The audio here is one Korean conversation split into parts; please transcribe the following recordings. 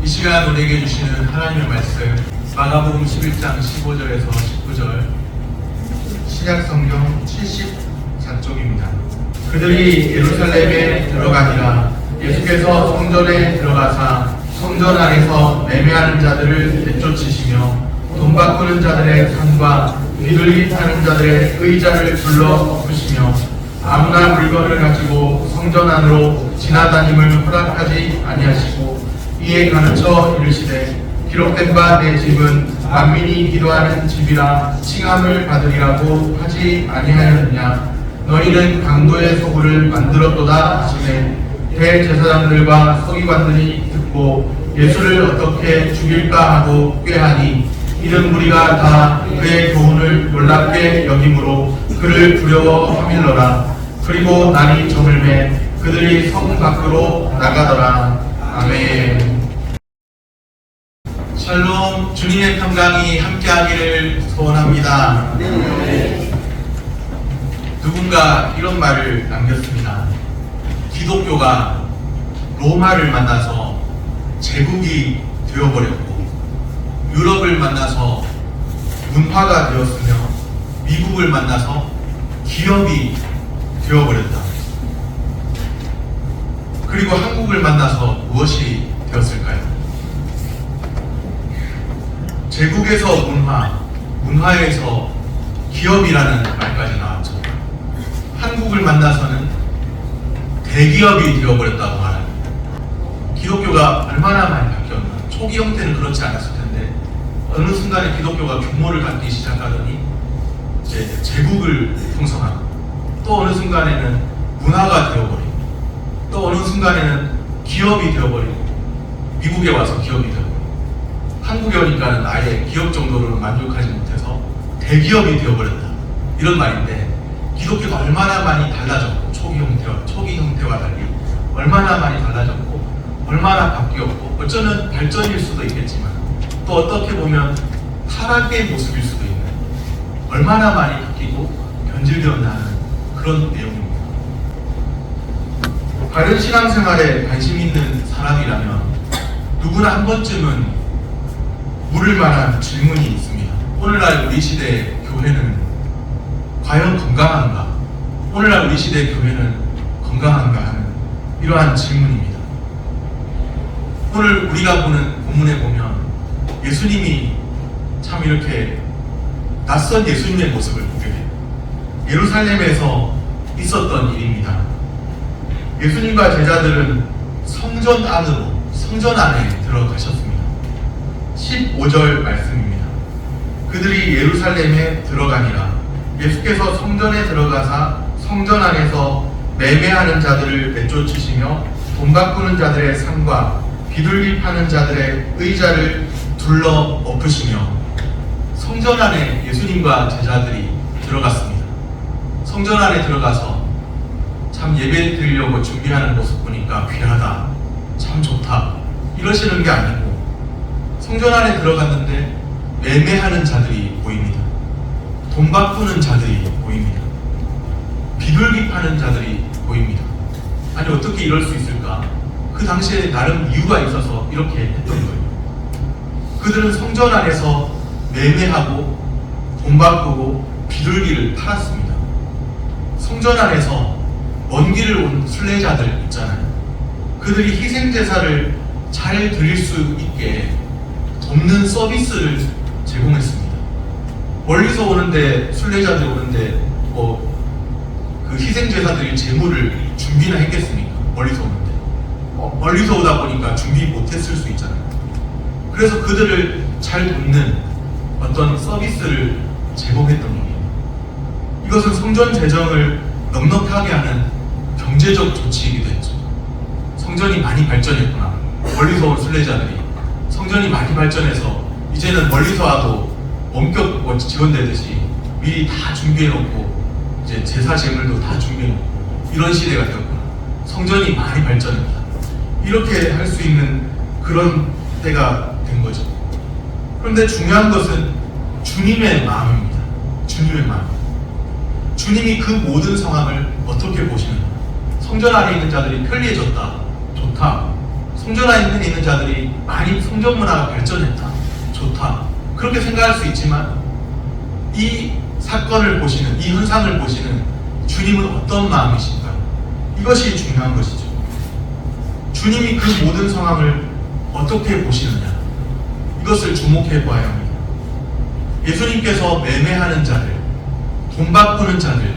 이 시간 우리에게 주시는 하나님의 말씀 마가복음 11장 15절에서 19절 신약성경 74쪽입니다. 그들이 예루살렘에 들어가니라. 예수께서 성전에 들어가사 성전 안에서 매매하는 자들을 내쫓으시며 돈 바꾸는 자들의 상과 비둘기 타는 자들의 의자를 불러 엎으시며 아무나 물건을 가지고 성전 안으로 지나다님을 허락하지 아니하시고 이에 가르쳐 이르시되 기록된 바 내 집은 만민이 기도하는 집이라 칭함을 받으리라고 하지 아니하였느냐. 너희는 강도의 소굴을 만들었도다 하시매 대제사장들과 서기관들이 듣고 예수를 어떻게 죽일까 하고 꾀하니 이른 무리가 다 그의 교훈을 놀랍게 여김으로 그를 두려워하밀러라. 그리고 날이 저물매 그들이 성 밖으로 나가더라. 아멘. 샬롬. 주님의 평강이 함께하기를 소원합니다. 누군가 이런 말을 남겼습니다. 기독교가 로마를 만나서 제국이 되어버렸고 유럽을 만나서 문화가 되었으며 미국을 만나서 기업이 되어버렸다. 그리고 한국을 만나서 무엇이 되었을까요? 제국에서 문화에서 기업이라는 말까지 나왔죠. 한국을 만나서는 대기업이 되어버렸다고 하는. 기독교가 얼마나 많이 바뀌었나. 초기 형태는 그렇지 않았을 텐데 어느 순간에 기독교가 규모를 갖기 시작하더니 이제 제국을 형성하고 또 어느 순간에는 문화가 되어버리고 또 어느 순간에는 기업이 되어버리고 미국에 와서 기업이 되어버리고 한국에 오니까는 아예 기업 정도로는 만족하지 못해서 대기업이 되어버렸다. 이런 말인데 기독교가 얼마나 많이 달라졌고 초기 형태와 달리 얼마나 많이 달라졌고 얼마나 바뀌었고 어쩌면 발전일 수도 있겠지만 또 어떻게 보면 타락의 모습일 수도 있는 얼마나 많이 바뀌고 변질되었나 하는 그런 내용입니다. 바른 신앙생활에 관심 있는 사람이라면 누구나 한 번쯤은 물을 만한 질문이 있습니다. 오늘날 우리 시대의 교회는 과연 건강한가? 오늘날 우리 시대의 교회는 건강한가 하는 이러한 질문입니다. 오늘 우리가 보는 본문에 보면 예수님이 참 이렇게 낯선 예수님의 모습을 보게 돼요. 예루살렘에서 있었던 일입니다. 예수님과 제자들은 성전 안에 들어가셨습니다. 15절 말씀입니다. 그들이 예루살렘에 들어가니라. 예수께서 성전에 들어가사 성전 안에서 매매하는 자들을 내쫓으시며 돈 바꾸는 자들의 상과 비둘기 파는 자들의 의자를 둘러 엎으시며. 성전 안에 예수님과 제자들이 들어갔습니다. 성전 안에 들어가서 참 예배 드리려고 준비하는 모습 보니까 귀하다, 참 좋다 이러시는 게 아니고 성전 안에 들어갔는데 매매하는 자들이 보입니다. 돈 바꾸는 자들이 보입니다. 비둘기 파는 자들이 보입니다. 아니 어떻게 이럴 수 있을까? 그 당시에 나름 이유가 있어서 이렇게 했던 거예요. 그들은 성전 안에서 매매하고 돈 바꾸고 비둘기를 팔았습니다. 성전 안에서 먼 길을 온 순례자들 있잖아요. 그들이 희생제사를 잘 드릴 수 있게 돕는 서비스를 제공했습니다. 멀리서 오는데 순례자들 오는데 그 희생제사들이 제물을 준비나 했겠습니까? 멀리서 오는데 멀리서 오다 보니까 준비 못했을 수 있잖아요. 그래서 그들을 잘 돕는 어떤 서비스를 제공했던 겁니다. 이것은 성전 재정을 넉넉하게 하는 경제적 조치이기도 했죠. 성전이 많이 발전했구나. 멀리서 온 순례자들이 성전이 많이 발전해서 이제는 멀리서 와도 원격 지원되듯이 미리 다 준비해놓고 이제 제사 제물도 다 준비해놓고 이런 시대가 되었구나. 성전이 많이 발전했다. 이렇게 할 수 있는 그런 때가 된 거죠. 그런데 중요한 것은 주님의 마음입니다. 주님의 마음. 주님이 그 모든 상황을 어떻게 보시는가? 성전 안에 있는 자들이 편리해졌다. 좋다. 성전 안에 있는 자들이 많이 성전 문화가 발전했다, 좋다, 그렇게 생각할 수 있지만 이 사건을 보시는, 이 현상을 보시는 주님은 어떤 마음이신가? 이것이 중요한 것이죠. 주님이 그 모든 상황을 어떻게 보시느냐, 이것을 주목해 보아야 합니다. 예수님께서 매매하는 자들, 돈 바꾸는 자들,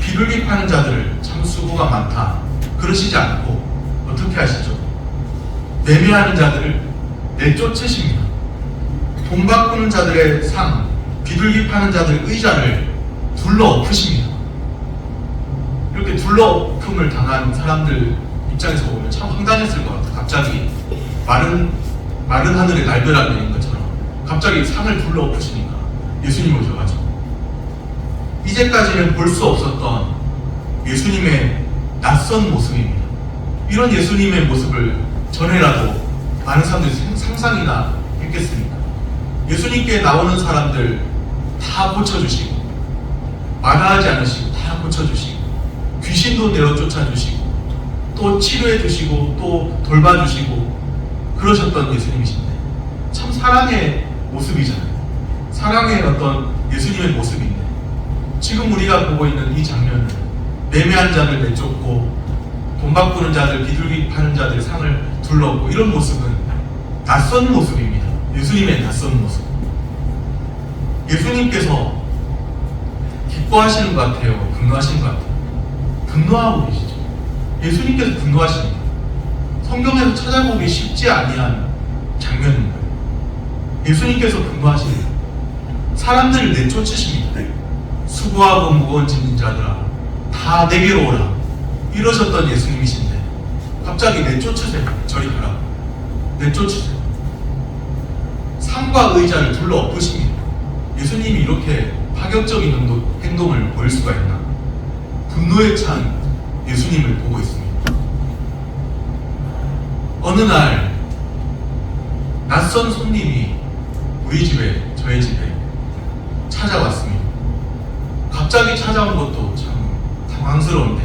비둘기 파는 자들을 참 수고가 많다 그러시지 않고 어떻게 하시죠? 매매하는 자들을 내쫓으십니다. 돈 바꾸는 자들의 상, 비둘기 파는 자들의 의자를 둘러엎으십니다. 이렇게 둘러엎음을 당한 사람들 입장에서 보면 참 황당했을 것 같아요. 갑자기 마른 하늘에 날벼락 내린 것처럼 갑자기 상을 둘러엎으시니까 예수님 오셔가지고 이제까지는 볼 수 없었던 예수님의 낯선 모습입니다. 이런 예수님의 모습을 전에라도 많은 사람들이 상상이나 했겠습니까? 예수님께 나오는 사람들 다 고쳐주시고, 마다하지 않으시고 다 고쳐주시고, 귀신도 내어 쫓아주시고, 또 치료해주시고, 또 돌봐주시고 그러셨던 예수님이신데 참 사랑의 모습이잖아요. 사랑의 어떤 예수님의 모습인데 지금 우리가 보고 있는 이 장면은 매매한 자들 내쫓고 돈 바꾸는 자들, 비둘기 파는 자들 상을 둘러엎고 이런 모습은 낯선 모습입니다. 예수님의 낯선 모습. 예수님께서 기뻐하시는 것 같아요? 분노하시는 것 같아요? 분노하고 계시죠. 예수님께서 분노하십니다. 성경에서 찾아보기 쉽지 아니한 장면인 거예요. 예수님께서 분노하십니다. 사람들을 내쫓으십니다. 수고하고 무거운 짐진 자들아 다 내게로 오라 이러셨던 예수님이신데 갑자기 내쫓으세요. 저리 가라. 내쫓으세요. 상과 의자를 둘러엎으십니다. 예수님이 이렇게 파격적인 행동을 보일 수가 있나? 분노에 찬 예수님을 보고 있습니다. 어느 날 낯선 손님이 우리 집에, 저의 집에 찾아왔습니다. 갑자기 찾아온 것도 참 당황스러운데,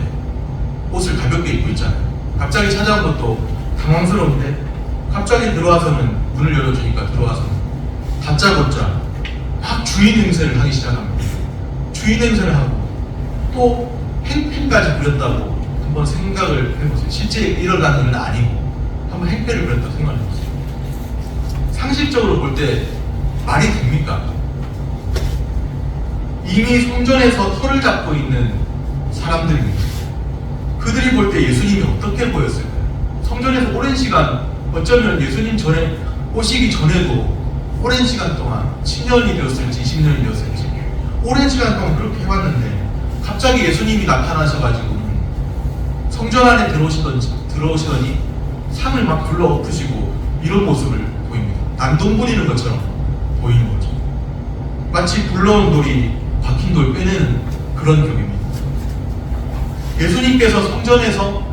옷을 가볍게 입고 있잖아요. 갑자기 찾아온 것도 당황스러운데 갑자기 들어와서는, 문을 열어주니까 들어와서는 다짜고짜 막 주인 행세를 하기 시작합니다. 주인 행세를 하고 또 행패까지 부렸다고 한번 생각을 해보세요. 실제 일어난 일은 아니고 한번 행패를 부렸다고 생각해보세요. 상식적으로 볼 때 말이 됩니까? 이미 성전에서 터를 잡고 있는 사람들입니다. 그들이 볼 때 예수님이 어떻게 보였을까요? 성전에서 오랜 시간, 어쩌면 예수님 전에 오시기 전에도 오랜 시간 동안 10년이 되었을지 20년이 되었을지 오랜 시간 동안 그렇게 해왔는데 갑자기 예수님이 나타나셔가지고 성전 안에 들어오시더니 상을 막 불러엎으시고 이런 모습을 보입니다. 난동 부리는 것처럼 보이는 거죠. 마치 굴러온 돌이 박힌 돌 빼내는 그런 격입니다. 예수님께서 성전에서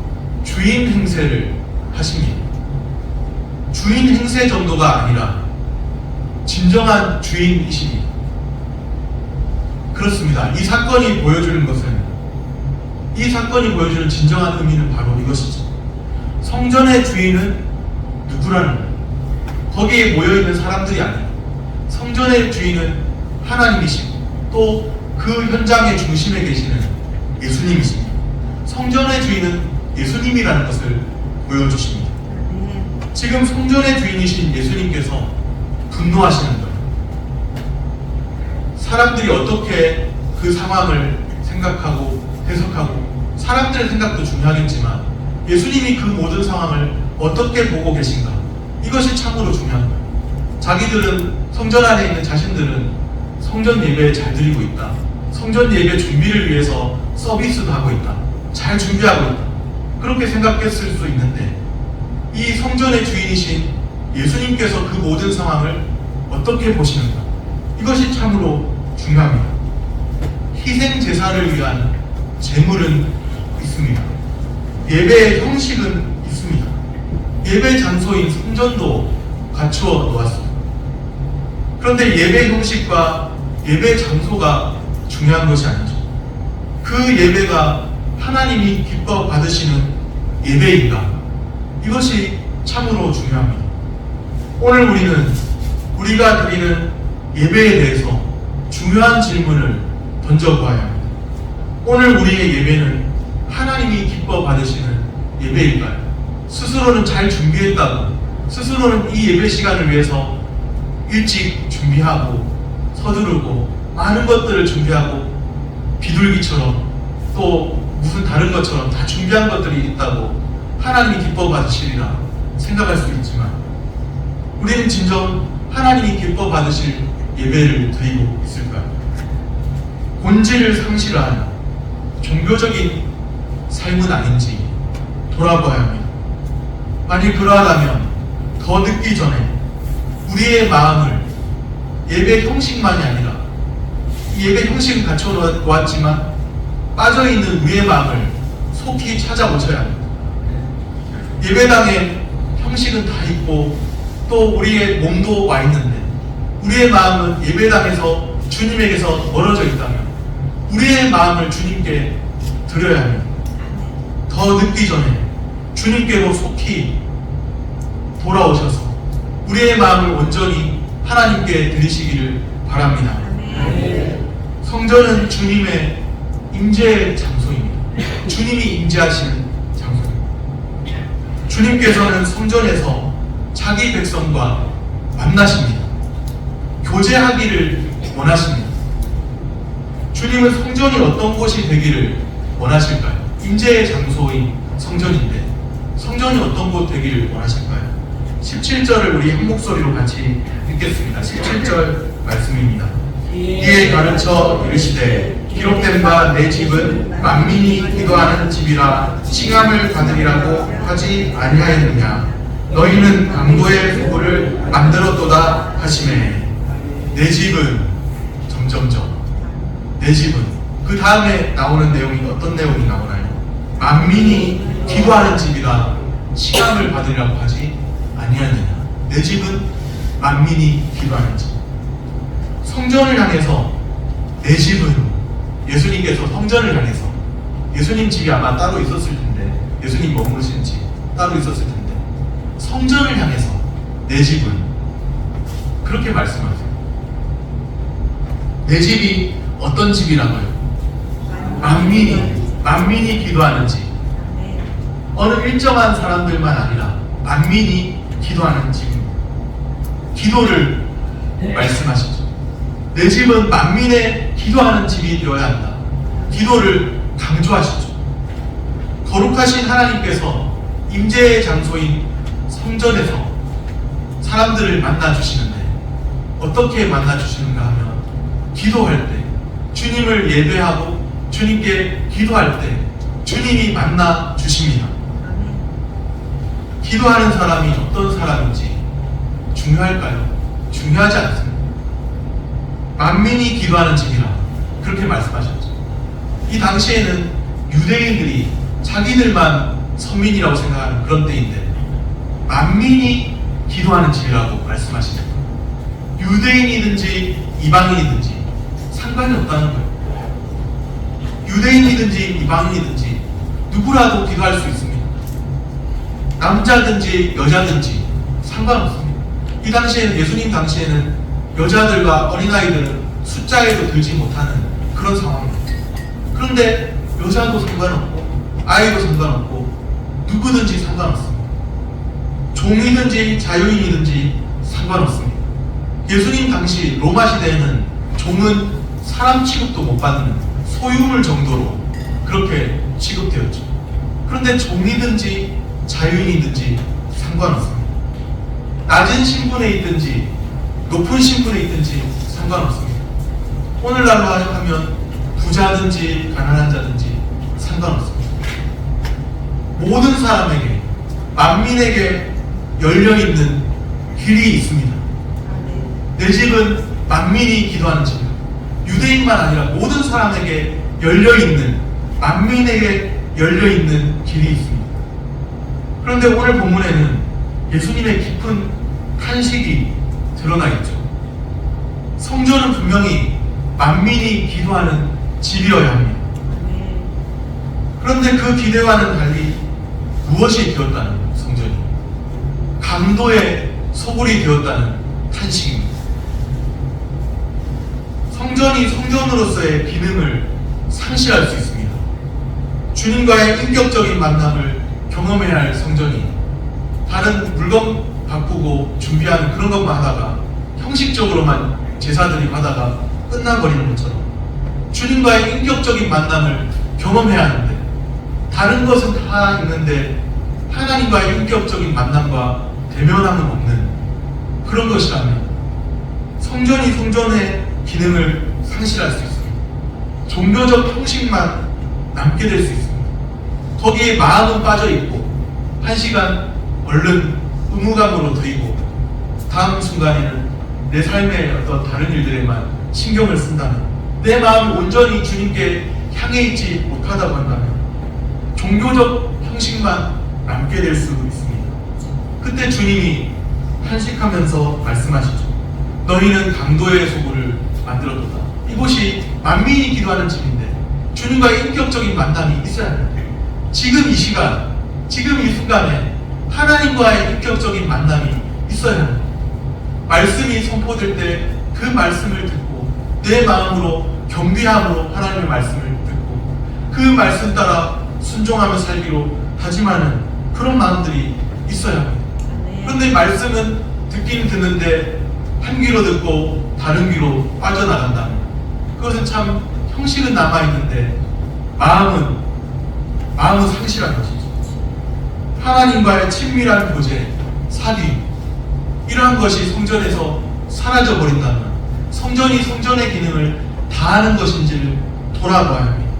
주인 행세를 하십니다. 주인 행세 정도가 아니라 진정한 주인이십니다. 그렇습니다. 이 사건이 보여주는 것은, 이 사건이 보여주는 진정한 의미는 바로 이것이죠. 성전의 주인은 누구라는 거예요? 거기에 모여있는 사람들이 아니에요. 성전의 주인은 하나님이시고 또 그 현장의 중심에 계시는 예수님이십니다. 성전의 주인은 예수님이라는 것을 보여주십니다. 지금 성전의 주인이신 예수님께서 분노하시는 거예요. 사람들이 어떻게 그 상황을 생각하고 해석하고, 사람들의 생각도 중요하겠지만 예수님이 그 모든 상황을 어떻게 보고 계신가, 이것이 참으로 중요한 거예요. 자기들은, 성전 안에 있는 자신들은 성전 예배에 잘 드리고 있다, 성전 예배 준비를 위해서 서비스도 하고 있다, 잘 준비하고 있다, 그렇게 생각했을 수 있는데 이 성전의 주인이신 예수님께서 그 모든 상황을 어떻게 보시는가, 이것이 참으로 중요합니다. 희생 제사를 위한 제물은 있습니다. 예배의 형식은 있습니다. 예배 장소인 성전도 갖추어 놓았습니다. 그런데 예배 형식과 예배 장소가 중요한 것이 아니죠. 그 예배가 하나님이 기뻐 받으시는 예배인가, 이것이 참으로 중요합니다. 오늘 우리는 우리가 드리는 예배에 대해서 중요한 질문을 던져보아야 합니다. 오늘 우리의 예배는 하나님이 기뻐 받으시는 예배일까요? 스스로는 잘 준비했다고, 스스로는 이 예배 시간을 위해서 일찍 준비하고 서두르고 많은 것들을 준비하고 비둘기처럼 또 무슨 다른 것처럼 다 준비한 것들이 있다고 하나님이 기뻐 받으시리라 생각할 수 있지만, 우리는 진정 하나님이 기뻐 받으실 예배를 드리고 있을까요? 본질을 상실한 종교적인 삶은 아닌지 돌아봐야 합니다. 만일 그러하다면 더 늦기 전에 우리의 마음을 예배 형식만이 아니라, 이 예배 형식은 갖춰놓았지만 빠져있는 우리의 마음을 속히 찾아오셔야 합니다. 예배당에 형식은 다 있고 또 우리의 몸도 와 있는데 우리의 마음은 예배당에서 주님에게서 멀어져 있다면 우리의 마음을 주님께 드려야 합니다. 더 늦기 전에 주님께로 속히 돌아오셔서 우리의 마음을 온전히 하나님께 드리시기를 바랍니다. 성전은 주님의 임재의 장소입니다. 주님이 임재하시는 장소입니다. 주님께서는 성전에서 자기 백성과 만나십니다. 교제하기를 원하십니다. 주님은 성전이 어떤 곳이 되기를 원하실까요? 임재의 장소인 성전인데 성전이 어떤 곳 되기를 원하실까요? 17절을 우리 한 목소리로 같이 읽겠습니다. 17절 말씀입니다. 이에 가르쳐 이르시되 기록된 바 내 집은 만민이 기도하는 집이라 칭함을 받으리라고 하지 아니하였느냐. 너희는 강도의 소굴을 만들었도다 하시매. 내 집은 점점점, 내 집은, 그 다음에 나오는 내용이 어떤 내용이 나오나요? 만민이 기도하는 집이라 칭함을 받으리라고 하지 아니하느냐. 내 집은 만민이 기도하는 집. 성전을 향해서, 내 집은 예수님께서 성전을 향해서, 예수님 집이 아마 따로 있었을 텐데, 예수님 머무르신 집 따로 있었을 텐데, 성전을 향해서 내 집은, 그렇게 말씀하세요. 내 집이 어떤 집이라고요? 만민이 기도하는 집. 어느 일정한 사람들만 아니라 만민이 기도하는 집입니다. 기도를 말씀하시죠. 내 집은 만민의 기도하는 집이 되어야 한다. 기도를 강조하시죠. 거룩하신 하나님께서 임재의 장소인 성전에서 사람들을 만나주시는데 어떻게 만나주시는가 하면, 기도할 때, 주님을 예배하고 주님께 기도할 때 주님이 만나주십니다. 기도하는 사람이 어떤 사람인지 중요할까요? 중요하지 않습니다. 만민이 기도하는 집이라 그렇게 말씀하셨죠. 이 당시에는 유대인들이 자기들만 선민이라고 생각하는 그런 때인데 만민이 기도하는 집이라고 말씀하시는 거예요. 유대인이든지 이방인이든지 상관이 없다는 거예요. 유대인이든지 이방인이든지 누구라도 기도할 수 있습니다. 남자든지 여자든지 상관없습니다. 이 당시에는, 예수님 당시에는 여자들과 어린아이들은 숫자에도 들지 못하는 그런 상황입니다. 그런데 여자도 상관없고 아이도 상관없고 누구든지 상관없습니다. 종이든지 자유인이든지 상관없습니다. 예수님 당시 로마 시대에는 종은 사람 취급도 못 받는 소유물 정도로 그렇게 취급되었죠. 그런데 종이든지 자유인이든지 상관없습니다. 낮은 신분에 있든지 높은 신분에 있든지 상관없습니다. 오늘날로 하면 부자든지 가난한 자든지 상관없습니다. 모든 사람에게, 만민에게 열려있는 길이 있습니다. 내 집은 만민이 기도하는 집입니다. 유대인만 아니라 모든 사람에게 열려있는, 만민에게 열려있는 길이 있습니다. 그런데 오늘 본문에는 예수님의 깊은 탄식이 드러나 있죠. 성전은 분명히 만민이 기도하는 집이어야 합니다. 그런데 그 기대와는 달리 무엇이 되었다는 거예요, 성전이? 강도의 소굴이 되었다는 탄식입니다. 성전이 성전으로서의 기능을 상실할 수 있습니다. 주님과의 인격적인 만남을 경험해야 할 성전이 다른 물건 바꾸고 준비하는 그런 것만 하다가 형식적으로만 제사들이 하다가 끝나버리는 것처럼 주님과의 인격적인 만남을 경험해야 하는데 다른 것은 다 있는데 하나님과의 인격적인 만남과 대면함은 없는 그런 것이라면 성전이 성전의 기능을 상실할 수 있습니다. 종교적 형식만 남게 될 수 있습니다. 거기에 마음은 빠져있고 한 시간 얼른 의무감으로 드리고 다음 순간에는 내 삶의 어떤 다른 일들에만 신경을 쓴다면 내 마음을 온전히 주님께 향해 있지 못하다고 한다면 종교적 형식만 남게 될 수도 있습니다. 그때 주님이 탄식하면서 말씀하시죠. 너희는 강도의 소굴을 만들었도다. 이곳이 만민이 기도하는 집인데 주님과의 인격적인 만남이 있어야 합니다. 지금 이 시간, 지금 이 순간에 하나님과의 인격적인 만남이 있어야 합니다. 말씀이 선포될 때 그 말씀을 듣고 내 마음으로 경배함으로 하나님의 말씀을 듣고 그 말씀 따라 순종하며 살기로 다짐하는 그런 마음들이 있어야 합니다. 그런데 말씀은 듣긴 듣는데 한 귀로 듣고 다른 귀로 빠져나간다면 그것은 참 형식은 남아있는데 마음은 상실한 것이죠. 하나님과의 친밀한 교제, 사귐 이러한 것이 성전에서 사라져버린다면 성전이 성전의 기능을 다하는 것인지를 돌아봐야 합니다.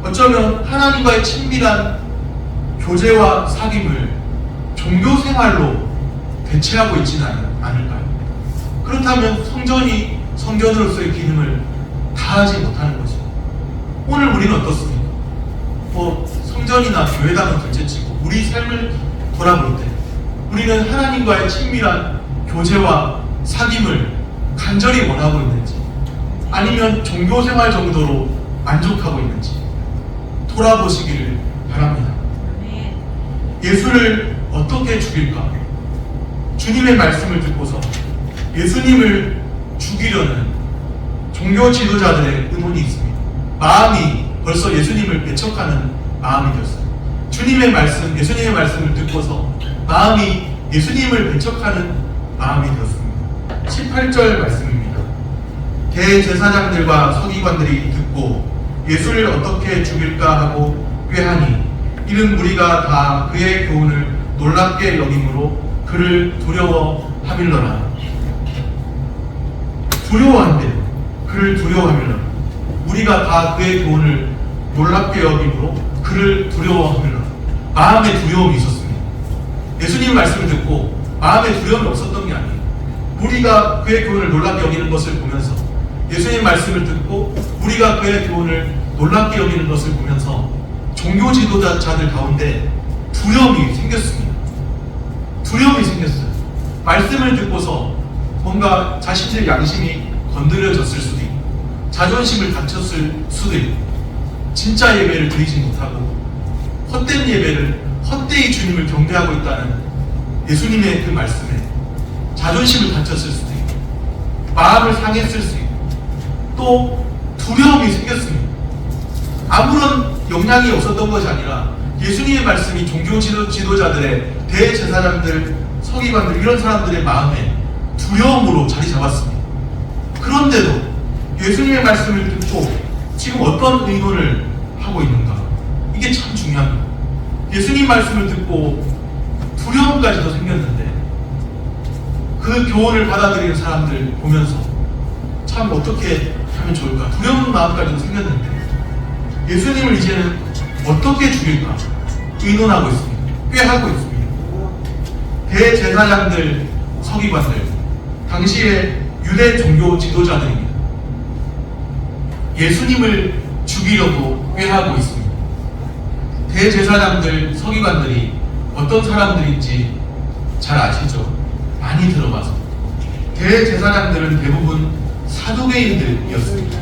어쩌면 하나님과의 친밀한 교제와 사귐을 종교생활로 대체하고 있지는 않을까요? 그렇다면 성전이 성전으로서의 기능을 다하지 못하는 것이죠. 오늘 우리는 어떻습니까? 성전이나 교회당은 둘째치고 우리 삶을 돌아볼 때 우리는 하나님과의 친밀한 교제와 사귐을 간절히 원하고 있는지 아니면 종교생활 정도로 만족하고 있는지 돌아보시기를 바랍니다. 예수를 어떻게 죽일까? 주님의 말씀을 듣고서 예수님을 죽이려는 종교 지도자들의 의논이 있습니다. 마음이 벌써 예수님을 배척하는 마음이 되었어요. 주님의 말씀, 예수님의 말씀을 듣고서 마음이 예수님을 배척하는 마음이 되었습니다. 18절 말씀입니다. 대제사장들과 서기관들이 듣고 예수를 어떻게 죽일까 하고 꾀하니 이는 무리가 다 그의 교훈을 놀랍게 여김으로 그를 두려워하밀러라. 두려워한대요. 그를 두려워하밀러라. 무리가 다 그의 교훈을 놀랍게 여김으로 그를 두려워하밀러라. 마음에 두려움이 있었습니다. 예수님 말씀을 듣고 마음에 두려움이 없었던 게 아니에요. 우리가 그의 교훈을 놀랍게 여기는 것을 보면서 예수님 말씀을 듣고 우리가 그의 교훈을 놀랍게 여기는 것을 보면서 종교 지도자들 가운데 두려움이 생겼습니다. 두려움이 생겼어요. 말씀을 듣고서 뭔가 자신의 양심이 건드려졌을 수도 있고 자존심을 다쳤을 수도 있고 진짜 예배를 드리지 못하고 헛된 예배를 헛되이 주님을 경배하고 있다는 예수님의 그 말씀에 자존심을 다쳤을 수도 있고 마음을 상했을 수 있고 또 두려움이 생겼습니다. 아무런 영향이 없었던 것이 아니라 예수님의 말씀이 종교 지도자들의 대제사장들, 서기관들 이런 사람들의 마음에 두려움으로 자리 잡았습니다. 그런데도 예수님의 말씀을 듣고 지금 어떤 의논을 하고 있는가? 이게 참 중요합니다. 예수님 말씀을 듣고 두려움까지도 생겼는데 그 교훈을 받아들이는 사람들 보면서 참 어떻게 하면 좋을까? 두려운 마음까지도 생겼는데 예수님을 이제는 어떻게 죽일까? 의논하고 있습니다. 꾀하고 있습니다. 대제사장들, 서기관들, 당시의 유대 종교 지도자들입니다. 예수님을 죽이려고 꾀하고 있습니다. 대제사장들, 서기관들이 어떤 사람들인지 잘 아시죠? 많이 들어봐서. 대제사장들은 대부분 사두개인들이었습니다.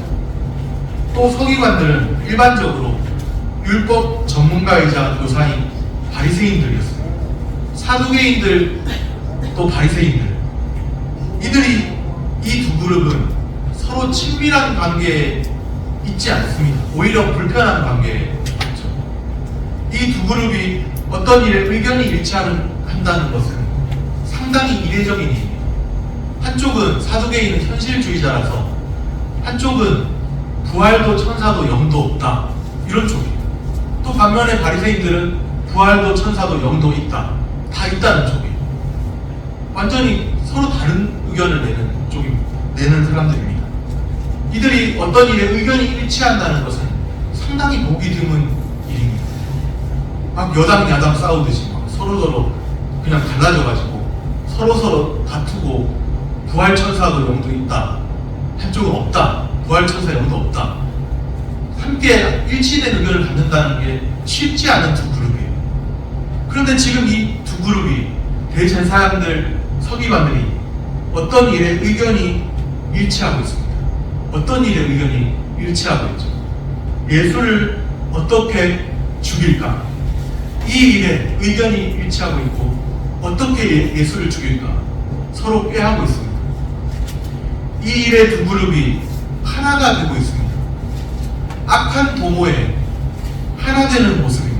또 서기관들은 일반적으로 율법 전문가이자 교사인 바리새인들이었습니다. 사두개인들 또 바리새인들, 이들이 이 두 그룹은 서로 친밀한 관계에 있지 않습니다. 오히려 불편한 관계에 있죠. 이 두 그룹이 어떤 일에 의견이 일치한다는 것은 상당히 이례적인 일입니다. 한쪽은 사두개인은 현실주의자라서 한쪽은 부활도 천사도 영도 없다, 이런 쪽이에요. 또 반면에 바리새인들은 부활도 천사도 영도 있다, 다 있다는 쪽이에요. 완전히 서로 다른 의견을 내는 사람들입니다. 이들이 어떤 일에 의견이 일치한다는 것은 상당히 보기 드문 일입니다. 막 여당 야당 싸우듯이 막 서로서로 그냥 갈라져가지고 서로서로 다투고 부활 천사도 영도 있다, 한쪽은 없다, 부활 천사 영도 없다, 함께 일치된 의견을 갖는다는 게 쉽지 않은 두 그룹이에요. 그런데 지금 이 두 그룹이 대제사장들, 서기관들이 어떤 일에 의견이 일치하고 있습니다. 어떤 일에 의견이 일치하고 있죠? 예수를 어떻게 죽일까? 이 일에 의견이 일치하고 있고 어떻게 예수를 죽일까? 서로 꾀하고 있습니다. 이 일의 두 그룹이 하나가 되고 있습니다. 악한 도모에 하나 되는 모습입니다.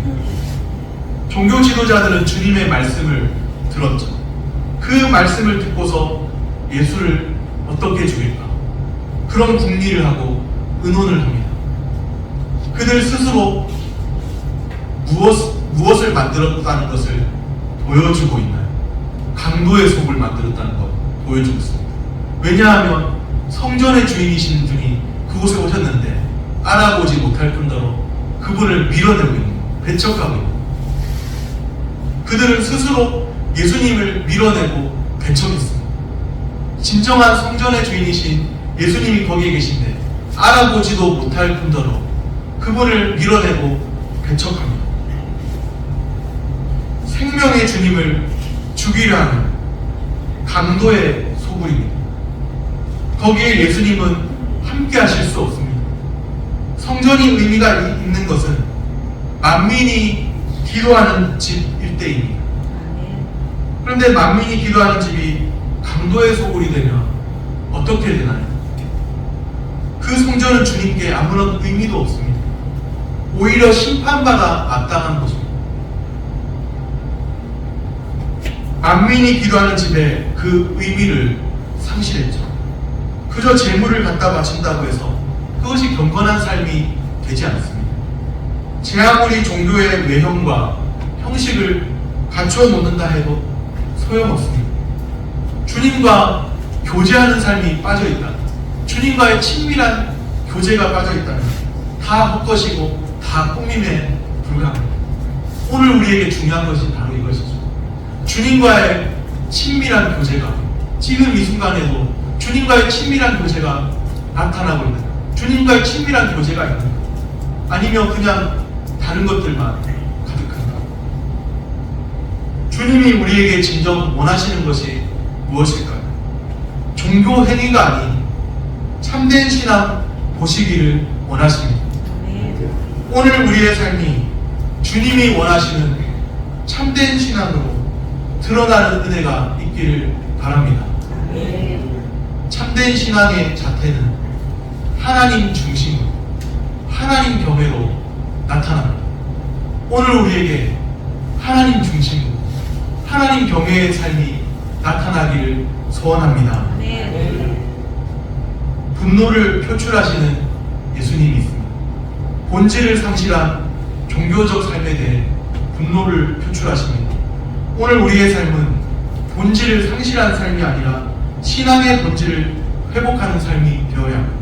종교 지도자들은 주님의 말씀을 들었죠. 그 말씀을 듣고서 예수를 어떻게 죽일까? 그런 궁리를 하고 의논을 합니다. 그들 스스로 무엇을 만들었다는 것을 보여주고 있나요? 강도의 속을 만들었다는 것 보여주고 있습니다. 왜냐하면 성전의 주인이신 분이 그곳에 오셨는데 알아보지 못할 뿐더러 그분을 밀어내고 있는 것, 배척하고 있는 것. 그들은 스스로 예수님을 밀어내고 배척했습니다. 진정한 성전의 주인이신 예수님이 거기에 계신데 알아보지도 못할 뿐더러 그분을 밀어내고 배척합니다. 생명의 주님을 죽이려 하는 강도의 소굴입니다. 거기에 예수님은 함께 하실 수 없습니다. 성전이 의미가 있는 것은 만민이 기도하는 집일 때입니다. 그런데 만민이 기도하는 집이 강도의 소굴이 되면 어떻게 되나요? 그 성전은 주님께 아무런 의미도 없습니다. 오히려 심판받아 마땅한 곳입니다. 만민이 기도하는 집에 그 의미를 상실했죠. 그저 재물을 갖다 바친다고 해서 그것이 경건한 삶이 되지 않습니다. 제 아무리 종교의 외형과 형식을 갖추어 놓는다 해도 소용없습니다. 주님과 교제하는 삶이 빠져있다, 주님과의 친밀한 교제가 빠져있다면 다 헛것이고 다 꾸밈에 불과합니다. 오늘 우리에게 중요한 것이 바로 이것이죠. 주님과의 친밀한 교제가 지금 이 순간에도 주님과의 친밀한 교제가 나타나고 있는가? 주님과의 친밀한 교제가 있는가? 아니면 그냥 다른 것들만 가득한가? 주님이 우리에게 진정 원하시는 것이 무엇일까요? 종교 행위가 아닌 참된 신앙 보시기를 원하십니다. 오늘 우리의 삶이 주님이 원하시는 참된 신앙으로 드러나는 은혜가 있기를 바랍니다. 참된 신앙의 자태는 하나님 중심으로, 하나님 경외로 나타납니다. 오늘 우리에게 하나님 중심으로, 하나님 경외의 삶이 나타나기를 소원합니다. 분노를 표출하시는 예수님이 있습니다. 본질을 상실한 종교적 삶에 대해 분노를 표출하십니다. 오늘 우리의 삶은 본질을 상실한 삶이 아니라 신앙의 본질을 회복하는 삶이 되어야 합니다.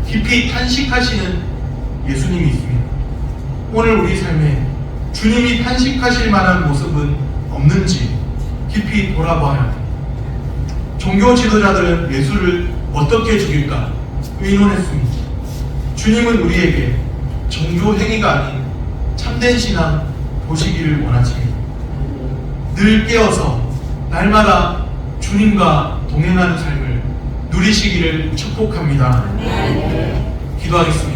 깊이 탄식하시는 예수님이 있습니다. 오늘 우리 삶에 주님이 탄식하실 만한 모습은 없는지 깊이 돌아봐야 합니다. 종교 지도자들은 예수를 어떻게 죽일까 의논했습니다. 주님은 우리에게 종교 행위가 아닌 참된 신앙 보시기를 원하십니다. 늘 깨어서 날마다 주님과 동행하는 삶을 누리시기를 축복합니다. 기도하겠습니다.